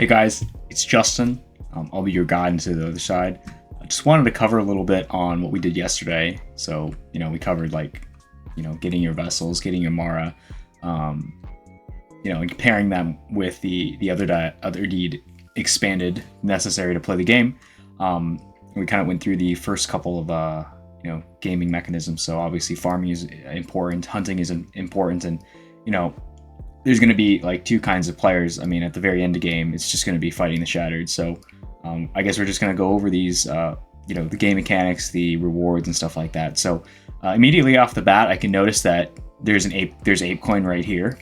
Hey guys, it's Justin. I'll be your guide into the other side. I just wanted to cover a little bit on what we did yesterday. So, we covered getting your vessels, getting your Mara, and comparing them with the other deed expanded necessary to play the game. We kind of went through the first couple of gaming mechanisms. So obviously farming is important, hunting is important, and there's going to be like two kinds of players. I mean, at the very end of the game, it's just going to be fighting the Shattered. So I guess we're just going to go over these, the game mechanics, the rewards, and stuff like that. So immediately off the bat, I can notice that there's Apecoin right here.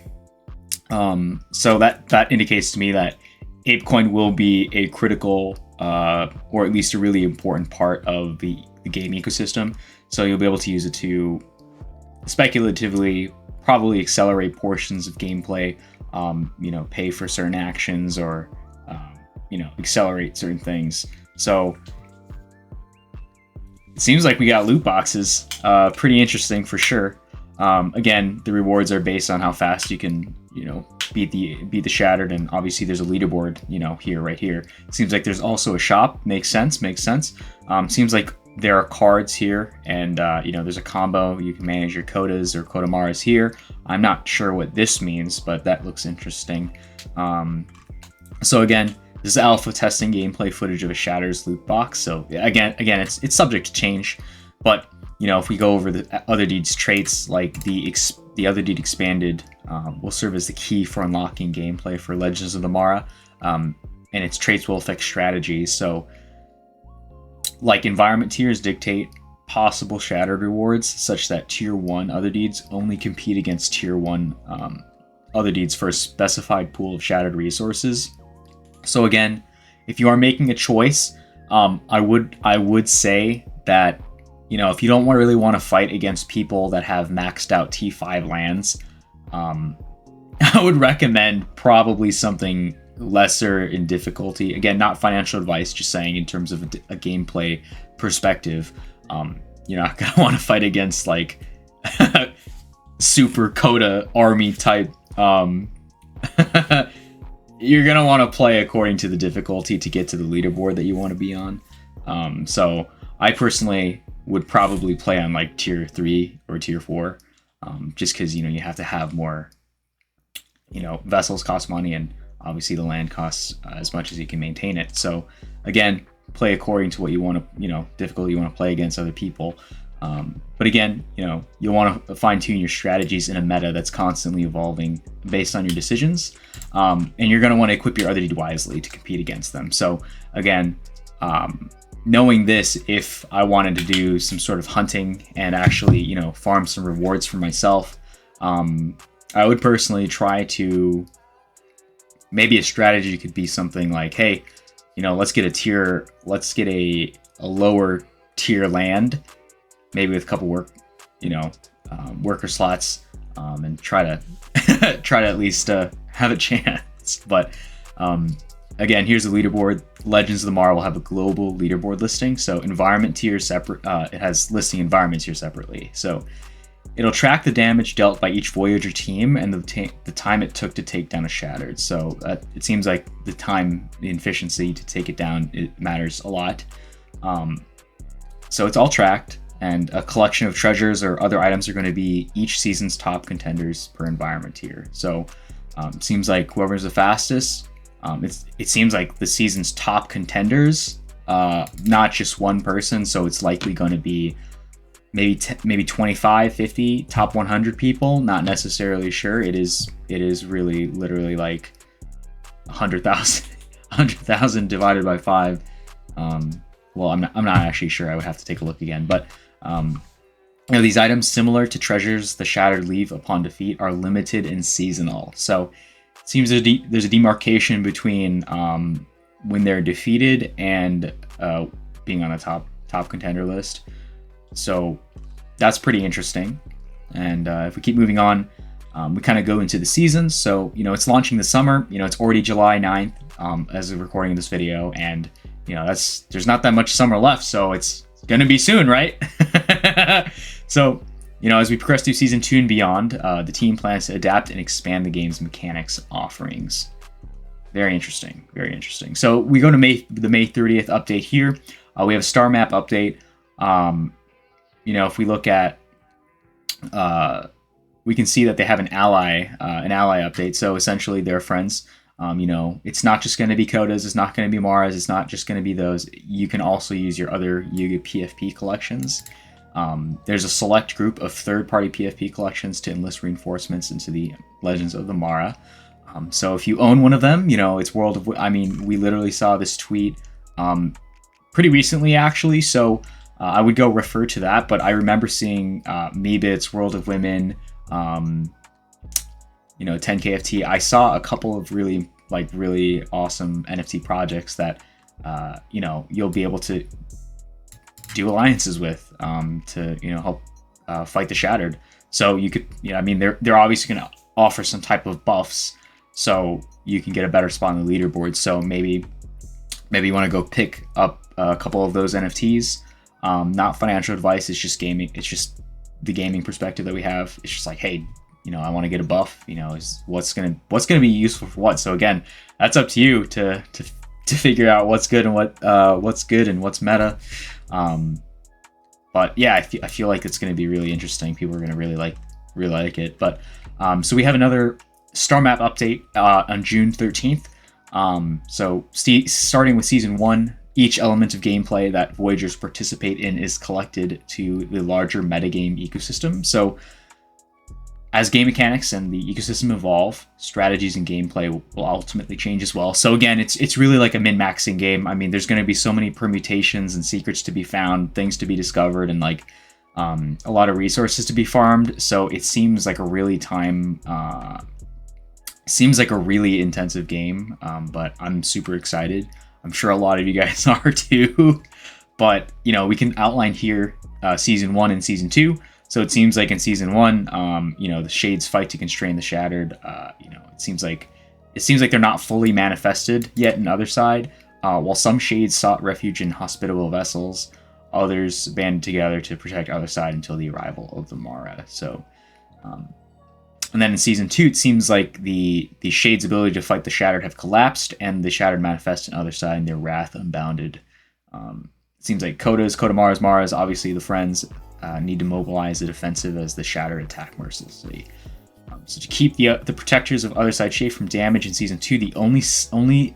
So that indicates to me that Apecoin will be a critical, or at least a really important part of the game ecosystem. So you'll be able to use it to speculatively probably accelerate portions of gameplay, pay for certain actions, or accelerate certain things. So it seems like we got loot boxes. Pretty interesting for sure. Again, the rewards are based on how fast you can beat the Shattered, and obviously there's a leaderboard right here. Seems like there's also a shop. Makes sense. Seems like there are cards here, and there's a combo. You can manage your Kodas or Kodamaras here. I'm not sure what this means, but that looks interesting. So again, this is alpha testing gameplay footage of a Shatter's loot box. So again, it's subject to change, but if we go over the other deed's traits, like the other deed expanded will serve as the key for unlocking gameplay for Legends of the Mara, and its traits will affect strategy. So like environment tiers dictate possible Shattered rewards, such that tier 1 other deeds only compete against tier 1 other deeds for a specified pool of Shattered resources. So again, if you are making a choice, I would say that if you don't really want to fight against people that have maxed out T5 lands, I would recommend probably something lesser in difficulty. Again, not financial advice, just saying in terms of a gameplay perspective. You're not gonna want to fight against like super Coda army type. You're gonna want to play according to the difficulty to get to the leaderboard that you want to be on. So I personally would probably play on like tier 3 or tier 4, just because you have to have more. Vessels cost money, and obviously the land costs as much as you can maintain it. So again, play according to what you want to, difficulty you want to play against other people. But again, you'll want to fine tune your strategies in a meta that's constantly evolving based on your decisions. And you're going to want to equip your other deed wisely to compete against them. So again, knowing this, if I wanted to do some sort of hunting and actually, farm some rewards for myself, I would personally try to, maybe a strategy could be something like, hey, let's get a lower tier land, maybe with a couple worker slots, and try to at least have a chance. But again, here's the leaderboard. Legends of the Mara will have a global leaderboard listing. So environment tier separate. It has listing environments here separately. So it'll track the damage dealt by each Voyager team and the time it took to take down a Shattered. So it seems like the efficiency to take it down, it matters a lot. So it's all tracked, and a collection of treasures or other items are going to be each season's top contenders per environment tier. So it seems like whoever's the fastest, it seems like the season's top contenders, not just one person. So it's likely going to be maybe 25, 50, top 100 people. Not necessarily sure. It is really literally like 100,000 divided by 5. Well, I'm not actually sure. I would have to take a look again. But these items, similar to treasures the Shattered leave upon defeat, are limited and seasonal. So it seems there's a demarcation between when they're defeated and being on a top contender list. So that's pretty interesting. And if we keep moving on, we kind of go into the seasons. So it's launching this summer. It's already July 9th as of recording this video, and there's not that much summer left, so it's gonna be soon, right? So as we progress through season 2 and beyond, the team plans to adapt and expand the game's mechanics offerings. Very interesting. Very interesting. So we go to the May 30th update here. We have a star map update. If we look at, we can see that they have an ally update. So essentially, they're friends. It's not just going to be Kodas. It's not going to be Maras. It's not just going to be those. You can also use your other Yuga PFP collections. There's a select group of third-party PFP collections to enlist reinforcements into the Legends of the Mara. So if you own one of them, it's World of... we literally saw this tweet pretty recently, actually. So I would go refer to that. But I remember seeing Meebits, World of Women, 10KFT. I saw a couple of really awesome NFT projects that, you'll be able to do alliances with to help fight the Shattered. So you could, they're obviously going to offer some type of buffs, so you can get a better spot on the leaderboard. So maybe you want to go pick up a couple of those NFTs. Not financial advice. It's just gaming. It's just the gaming perspective that we have. It's just like, hey, I want to get a buff. Is what's gonna be useful for what. So again, that's up to you to figure out what's good and what's good and what's meta. But yeah, I feel like it's going to be really interesting. People are going to really like it. But so we have another star map update on June 13th. So starting with season 1, each element of gameplay that Voyagers participate in is collected to the larger metagame ecosystem. So as game mechanics and the ecosystem evolve, strategies and gameplay will ultimately change as well. So again, it's really like a min-maxing game. There's going to be so many permutations and secrets to be found, things to be discovered, and a lot of resources to be farmed. So it seems like a really intensive game. But I'm super excited. I'm sure a lot of you guys are too. But we can outline here season 1 and season 2. So it seems like in season 1, the Shades fight to constrain the Shattered. It seems like they're not fully manifested yet in Otherside. While some Shades sought refuge in hospitable vessels, others banded together to protect Otherside until the arrival of the Mara. So, and then in season 2, it seems like the Shades' ability to fight the Shattered have collapsed, and the Shattered manifest in Otherside and their wrath unbounded. It seems like Maras, obviously the friends, need to mobilize the defensive as the Shattered attack mercilessly. So to keep the protectors of Otherside safe from damage in season 2, the only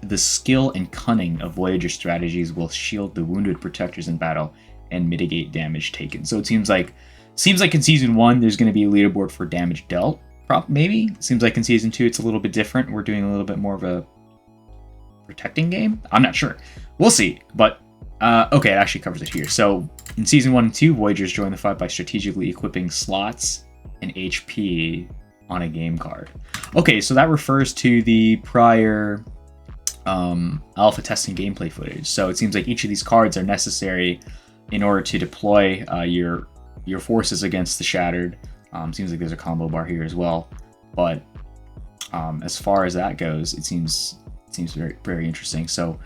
the skill and cunning of Voyager strategies will shield the wounded protectors in battle and mitigate damage taken. So it seems like in season 1 there's going to be a leaderboard for damage dealt. Maybe it seems like in season 2 it's a little bit different. We're doing a little bit more of a protecting game. I'm not sure. We'll see. But okay, it actually covers it here. So in season 1 and 2, Voyagers join the fight by strategically equipping slots and HP on a game card. Okay, so that refers to the prior alpha testing gameplay footage. So it seems like each of these cards are necessary in order to deploy your forces against the Shattered. Seems like there's a combo bar here as well. But as far as that goes, it seems very, very interesting. So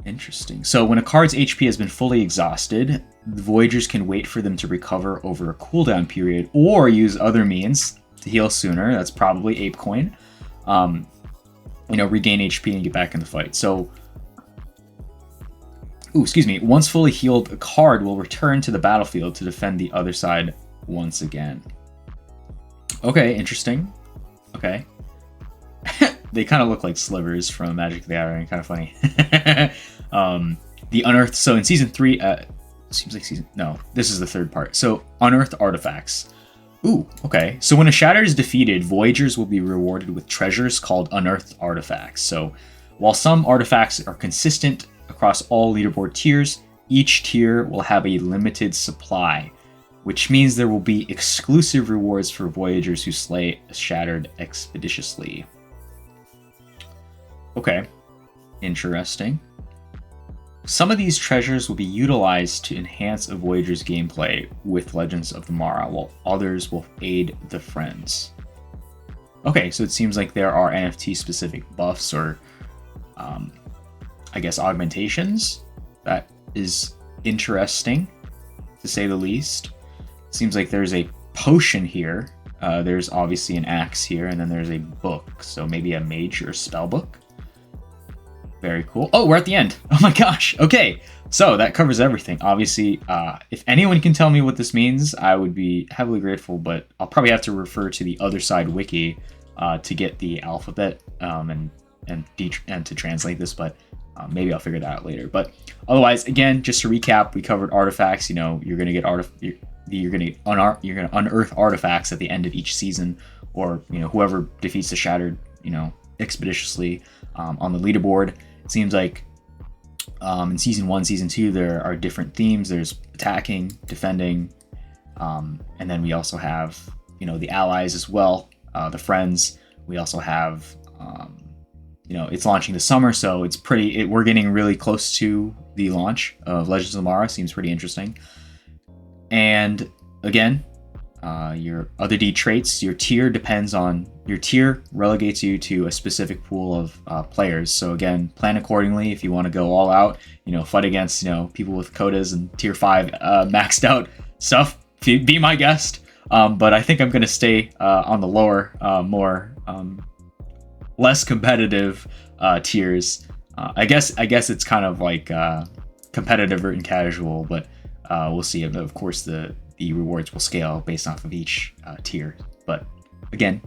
when a card's HP has been fully exhausted, the Voyagers can wait for them to recover over a cooldown period, or use other means to heal sooner. That's probably Apecoin. Regain HP and get back in the fight. So, once fully healed, a card will return to the battlefield to defend the other side once again. Okay, interesting. Okay. They kind of look like slivers from Magic the Gathering. Kind of funny. The unearthed. So in season 3, this is the third part. So unearthed artifacts. Ooh, okay. So when a Shattered is defeated, Voyagers will be rewarded with treasures called unearthed artifacts. So while some artifacts are consistent across all leaderboard tiers, each tier will have a limited supply, which means there will be exclusive rewards for Voyagers who slay a Shattered expeditiously. Okay, interesting. Some of these treasures will be utilized to enhance a Voyager's gameplay with Legends of the Mara, while others will aid the friends. Okay, so it seems like there are NFT-specific buffs or, augmentations. That is interesting, to say the least. Seems like there's a potion here There's obviously an axe here, and then there's a book. So maybe a mage or spell book. Very cool. Oh, we're at the end. Oh my gosh. Okay. So that covers everything. Obviously, if anyone can tell me what this means, I would be heavily grateful, but I'll probably have to refer to the Otherside wiki to get the alphabet and to translate this, but maybe I'll figure that out later. But otherwise, again, just to recap, we covered artifacts. You know, you're gonna get you're gonna unearth artifacts at the end of each season, or you know, whoever defeats the Shattered, you know, expeditiously on the leaderboard. It seems like in season 1, season 2, there are different themes. There's attacking, defending, and then we also have, you know, the allies as well, the friends. We also have, you know, it's launching this summer, so it's we're getting really close to the launch of Legends of Mara. Seems pretty interesting. And again, your other D traits, your tier relegates you to a specific pool of players. So again, plan accordingly. If you want to go all out, you know, fight against, you know, people with quotas and tier 5 maxed out stuff, be my guest. But I think I'm going to stay on the lower, more less competitive tiers. I guess it's kind of like competitive and casual, but we'll see. Of course, the rewards will scale based off of each tier. But again,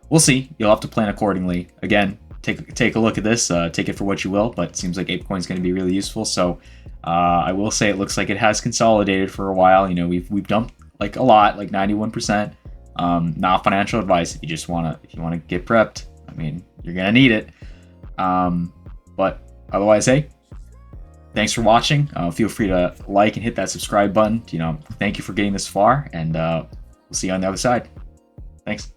we'll see. You'll have to plan accordingly. Again, take a look at this. Take it for what you will, but it seems like Apecoin is going to be really useful. So I will say it looks like it has consolidated for a while. You know, we've dumped like a lot, like 91%. Not financial advice. If you want to get prepped, I mean, you're gonna need it. But otherwise, hey, thanks for watching. Feel free to like and hit that subscribe button. You know, thank you for getting this far, and we'll see you on the other side. Thanks.